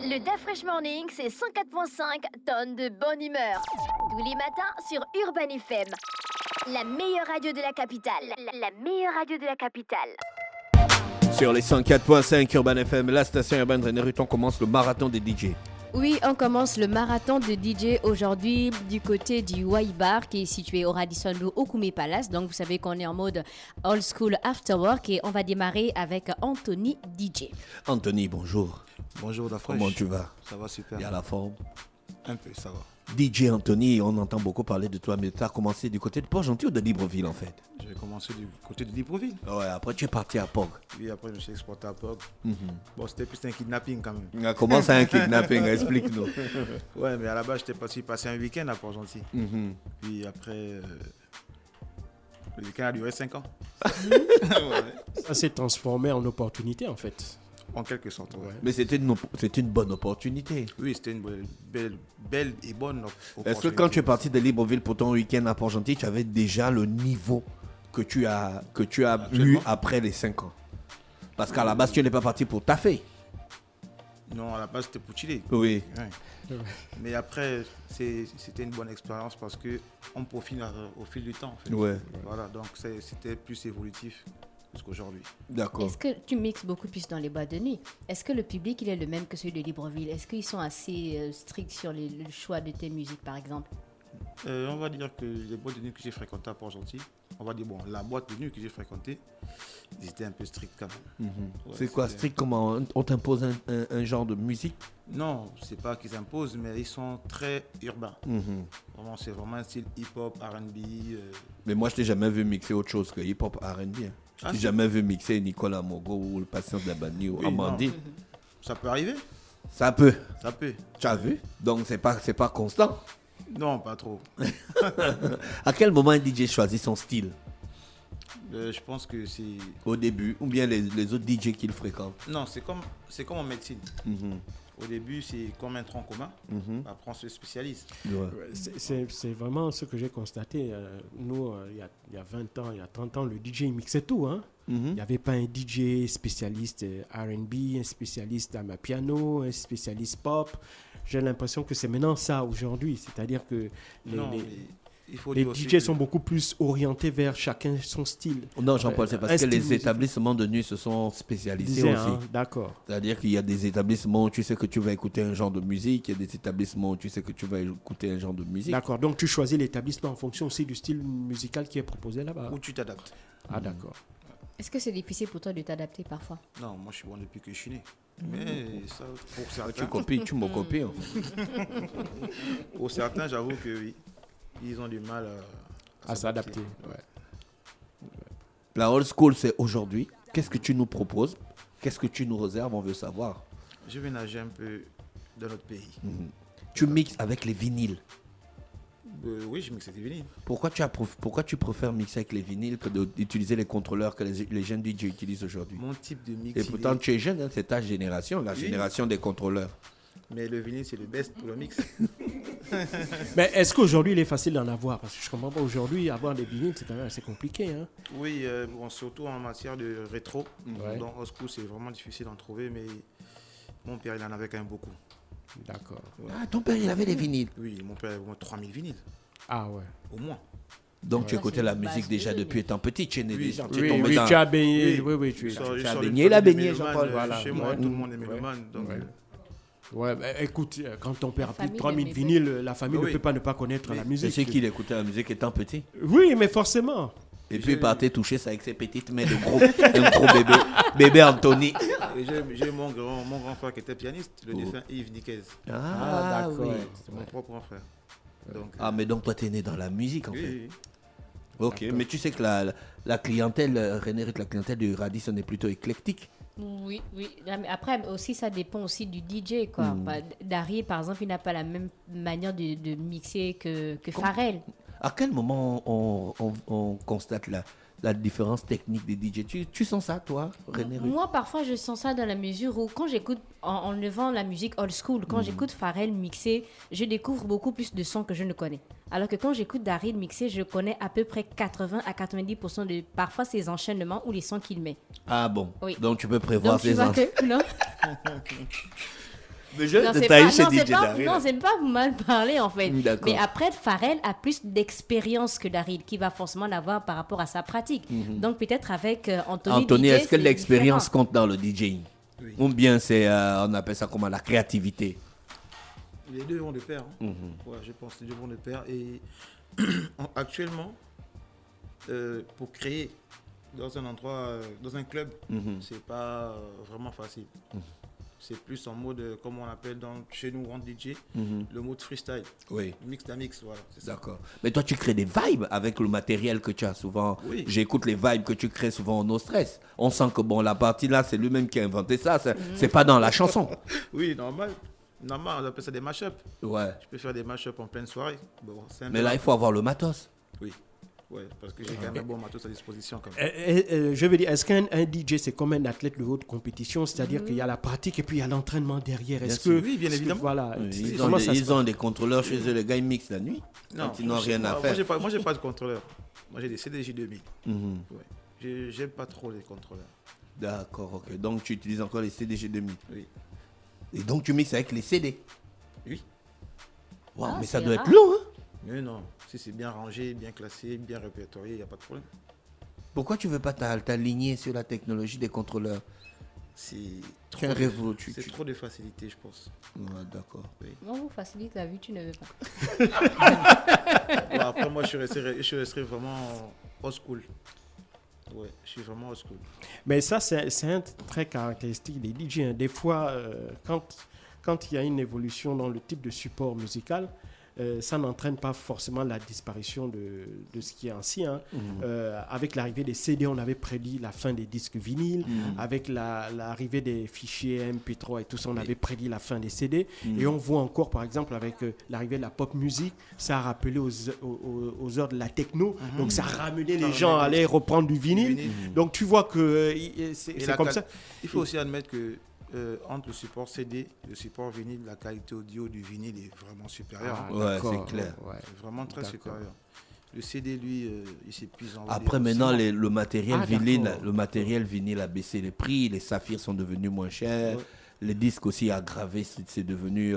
Le Da Fresh Morning, c'est 104.5 tonnes de bonne humeur. Tous les matins sur Urban FM. La meilleure radio de la capitale. La meilleure radio de la capitale. Sur les 104.5 Urban FM, la station urbaine René Ruton commence le marathon des DJ. Oui, on commence le marathon de DJ aujourd'hui du côté du Y Bar qui est situé au Radisson Blu au Koumé Palace. Donc vous savez qu'on est en mode old school after work et on va démarrer avec Anthony DJ. Anthony, bonjour. Bonjour Da Fresh. Comment tu vas? Ça va super. Il y a la forme. Un peu, ça va. DJ Anthony, on entend beaucoup parler de toi, mais tu as commencé du côté de Port-Gentil ou de Libreville en fait? J'ai commencé du côté de Libreville. Ouais, après tu es parti à Pog. Puis après, je me suis exporté à Pog. Bon, c'était plus un kidnapping quand même. Comment ça un kidnapping? Explique-nous. Ouais, mais à la base, j'étais parti passer un week-end à Port-Gentil. Puis après, le week-end a duré 5 ans. Ouais. Ça s'est transformé en opportunité en fait. En quelque sorte, ouais. Mais c'était une bonne opportunité. Oui, c'était une belle et bonne opportunité. Est-ce que quand tu es parti de Libreville pour ton week-end à Port-Gentil, tu avais déjà le niveau que tu as eu après les 5 ans? Parce qu'à la base, tu n'es pas parti pour taffer. Non, à la base, c'était pour chiller. Oui. Ouais. Mais après, c'était une bonne expérience parce qu'on profite au fil du temps. En fait. Ouais. Voilà, donc c'était plus évolutif qu'aujourd'hui. D'accord. Est-ce que tu mixes beaucoup plus dans les boîtes de nuit? Est-ce que le public il est le même que celui de Libreville? Est-ce qu'ils sont assez stricts sur le choix de tes musiques par exemple? On va dire que les boîtes de nuit que j'ai fréquentées à Port-Gentil, on va dire, bon, la boîte de nuit que j'ai fréquentée, ils étaient un peu stricts quand même. Ouais, C'est quoi strict? Comment on t'impose un genre de musique? Non, c'est pas qu'ils imposent, mais ils sont très urbains. Vraiment, c'est vraiment un style hip-hop, R&B. Mais moi, je t'ai jamais vu mixer autre chose que hip-hop R&B. Je t'ai jamais vu mixer Nicolas Mogo ou le Patient de la Bani ou Oui, Amandine. Ça peut arriver, Ça peut. ça peut. Tu as vu? Donc, c'est pas constant. Non, pas trop. À quel moment un DJ choisit son style? Je pense que c'est... Au début, ou bien les autres DJ qu'il fréquente? Non, c'est comme en médecine. Au début, c'est comme un tronc commun. Après, on se spécialise. Ouais. C'est vraiment ce que j'ai constaté. Nous, il y a 20 ans, il y a 30 ans, le DJ il mixait tout. Hein. Il n'y avait pas un DJ spécialiste R&B, un spécialiste amapiano, un spécialiste pop. J'ai l'impression que c'est maintenant ça aujourd'hui. C'est-à-dire que les DJ sont beaucoup plus orientés vers chacun son style. Non, Jean-Paul, c'est parce que les établissements de nuit se sont spécialisés aussi. Hein, d'accord. C'est-à-dire qu'il y a des établissements où tu sais que tu vas écouter un genre de musique, il y a des établissements où tu sais que tu vas écouter un genre de musique. D'accord, donc tu choisis l'établissement en fonction aussi du style musical qui est proposé là-bas. Où tu t'adaptes. Ah d'accord. Est-ce que c'est difficile pour toi de t'adapter parfois? Non, moi je suis bon depuis que je suis né. Mais ça, pour certains... Tu me copies en fait. Pour certains, j'avoue que oui. Ils ont du mal à s'adapter. Ouais. La old school, c'est aujourd'hui. Qu'est-ce que tu nous proposes? Qu'est-ce que tu nous réserves? On veut savoir. Je vais nager un peu dans notre pays. Tu mixes avec les vinyles. Oui, je mixe avec des vinyles. Pourquoi tu préfères mixer avec les vinyles que d'utiliser les contrôleurs que les jeunes DJ utilisent aujourd'hui? Mon type de mix. Et pourtant, tu es jeune, hein, c'est ta génération, la génération des contrôleurs. Mais le vinyle, c'est le best pour le mix. Mais est-ce qu'aujourd'hui, il est facile d'en avoir? Parce que je ne comprends pas, aujourd'hui, avoir des vinyles, c'est quand même assez compliqué. Hein? Oui, bon, surtout en matière de rétro. Ouais. Donc, old school, c'est vraiment difficile d'en trouver, mais mon père, il en avait quand même beaucoup. D'accord. Ouais. Ah, ton père, il avait des vinyles. Oui, mon père avait au moins 3000 vinyles. Ah ouais. Au moins. Donc, tu Ouais. écoutais la musique déjà depuis étant petit. Tu es né Oui, déjà. oui, Tu es tombé Oui, dans... tu as baigné. Oui. Oui, tu Il sort as d'une baigné, famille il a de baigné, mélomanes, Jean-Paul, voilà. Chez moi, Ouais. tout le monde est mélomane. Donc, Ouais. Ouais, bah, écoute, quand ton père a plus de famille 3000 aimait vinyles, la famille Oui. ne peut pas ne pas connaître Oui. la C'est musique. ce qu'il écoutait la musique étant petit. Oui, mais forcément. Et puis, il partait toucher ça avec ses petites mains de gros, un gros bébé. Bébé Anthony. Et j'ai mon grand frère qui était pianiste, le défunt Yves Niquez. Ah, d'accord. oui. C'est mon propre frère. Donc, Ah, mais donc, toi, tu es né dans la musique, en fait. oui. Ok, mais tu sais que la clientèle, René, la clientèle du Radisson est plutôt éclectique. Oui. Mais après aussi, ça dépend aussi du DJ, quoi. Bah, Dari, par exemple, il n'a pas la même manière de mixer que Pharrell. À quel moment on constate la différence technique des DJ? Tu sens ça, toi, René Ruth? Moi, parfois, je sens ça dans la mesure où, quand j'écoute, en levant la musique old school, quand j'écoute Pharrell mixer, je découvre beaucoup plus de sons que je ne connais. Alors que quand j'écoute Daryl mixer, je connais à peu près 80 à 90% de parfois ses enchaînements ou les sons qu'il met. Ah bon? Oui. Donc tu peux prévoir Donc, tu ces vois enchaînements. que, non? Mais je Non, c'est t'as eu pas, chez non, c'est DJ pas, Daryl. non, c'est pas mal parler en fait. D'accord. Mais après, Pharrell a plus d'expérience que Daryl, qui va forcément l'avoir par rapport à sa pratique. Donc peut-être avec Anthony. Anthony, DJ, est-ce que c'est l'expérience différent. compte dans le DJing? Oui. Ou bien c'est, on appelle ça comment, la créativité? Les deux vont de pair. Hein. Ouais, je pense que les deux vont de pair. Et actuellement, pour créer dans un endroit, dans un club, c'est pas vraiment facile. C'est plus en mode, comme on appelle chez nous, en DJ, le mode freestyle. Oui. Mix d'un mix, voilà. C'est ça. D'accord. Mais toi, tu crées des vibes avec le matériel que tu as souvent. Oui. J'écoute les vibes que tu crées souvent en No Stress. On sent que bon, la partie là, c'est lui-même qui a inventé ça. C'est pas dans la chanson. Oui, normal. Normal, on appelle ça des mash-up. Ouais. Je peux faire des mash-up en pleine soirée. Bon, c'est un Mais peu- là, il faut avoir le matos. Oui. Ouais, parce que j'ai quand même un bon matos à disposition. Quand même. Je veux dire, est-ce qu'un DJ, c'est comme un athlète de haute compétition, c'est-à-dire qu'il y a la pratique et puis il y a l'entraînement derrière. Est-ce sûr. que, Oui, bien est-ce que- évidemment. Voilà. Oui, c'est- Ils, comment ont, ça des, se ils ont des contrôleurs chez eux. Les gars, ils mixent la nuit. Non, Quand ils n'ont rien à moi, faire. Moi, j'ai pas de contrôleur. Moi, j'ai des CDJ 2000. Ouais. J'aime pas trop les contrôleurs. D'accord, ok. Donc, tu utilises encore les CDG 2000. Oui. Et donc, tu mixes avec les CD. Oui. Waouh, Ah, mais ça c'est doit rare. être lourd, hein? Mais non, si c'est bien rangé, bien classé, bien répertorié, il n'y a pas de problème. Pourquoi tu veux pas t'aligner sur la technologie des contrôleurs? C'est trop, Tu es un révolu, tu- c'est tu- trop de facilité, je pense. Ouais, d'accord. On vous facilite la vie, tu ne veux pas. Bon, après, moi, je suis resté vraiment old school. Ouais, je suis vraiment old school. Mais ça, c'est un trait caractéristique des DJ. Hein. Des fois, quand il y a une évolution dans le type de support musical, ça n'entraîne pas forcément la disparition de ce qui est ancien. Avec l'arrivée des CD, on avait prédit la fin des disques vinyles. Avec l'arrivée des fichiers MP3 et tout ça, on avait prédit la fin des CD. Et on voit encore, par exemple, avec l'arrivée de la pop music, ça a rappelé aux heures de la techno. Donc, ça a ramené les gens à aller reprendre du vinyle. Donc, tu vois que c'est comme ça. Il faut aussi admettre que entre le support CD et le support vinyle, la qualité audio du vinyle est vraiment supérieure. Ah, Ouais, d'accord, c'est clair. ouais. C'est vraiment très D'accord. supérieur. Le CD, lui, il s'épuise en Après, volume. maintenant, le matériel Ah, vinyle, d'accord. le matériel vinyle a baissé les prix, les saphirs sont devenus moins chers, Ouais. les disques aussi à graver, c'est devenu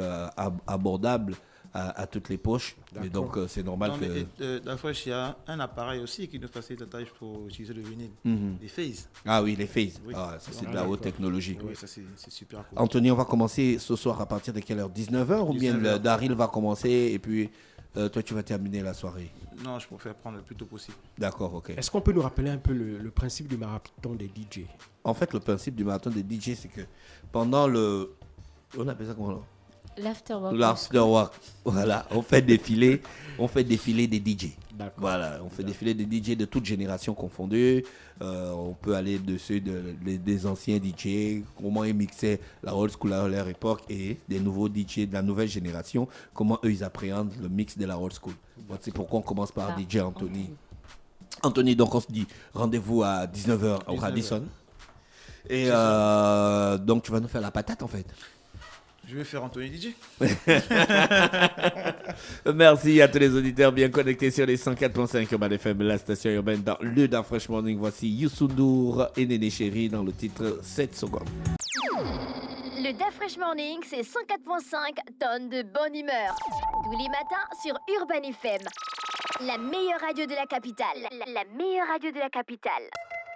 abordable à toutes les poches. Et donc, c'est normal Non, que... mais, la fois, il y a un appareil aussi qui nous facilite la tâche pour utiliser le vinyle. Les phases. Ah oui, les phases. Oui. Ah, ça, c'est de Ah, la haute d'accord. technologie. Oui, ça, c'est super cool. Anthony, on va commencer ce soir à partir de quelle heure? 19h ou bien 19h. Daryl va commencer et puis toi, tu vas terminer la soirée? Non, je préfère prendre le plus tôt possible. D'accord, ok. Est-ce qu'on peut nous rappeler un peu le principe du marathon des DJ? En fait, le principe du marathon des DJ, c'est que pendant le... On appelle ça comment? L'afterwork. L'afterwork. Voilà, on fait défiler des DJ. D'accord. Voilà, on fait défiler des DJ de toutes générations confondues. On peut aller dessus des anciens DJ, comment ils mixaient la old school à leur époque, et des nouveaux DJ de la nouvelle génération, comment eux ils appréhendent le mix de la old school. Voilà, c'est pourquoi on commence par Ah, DJ Anthony. Anthony, donc on se dit rendez-vous à 19h au 19h. Radisson. Et donc tu vas nous faire la patate en fait. Je vais faire Anthony DJ. Merci à tous les auditeurs bien connectés sur les 104.5 Urban FM, la station urbaine dans le Da Fresh Morning. Voici Youssou N'Dour et Néné Chéri dans le titre 7 secondes. Le Da Fresh Morning, c'est 104.5 tonnes de bonne humeur. Tous les matins sur Urban FM. La meilleure radio de la capitale. La meilleure radio de la capitale.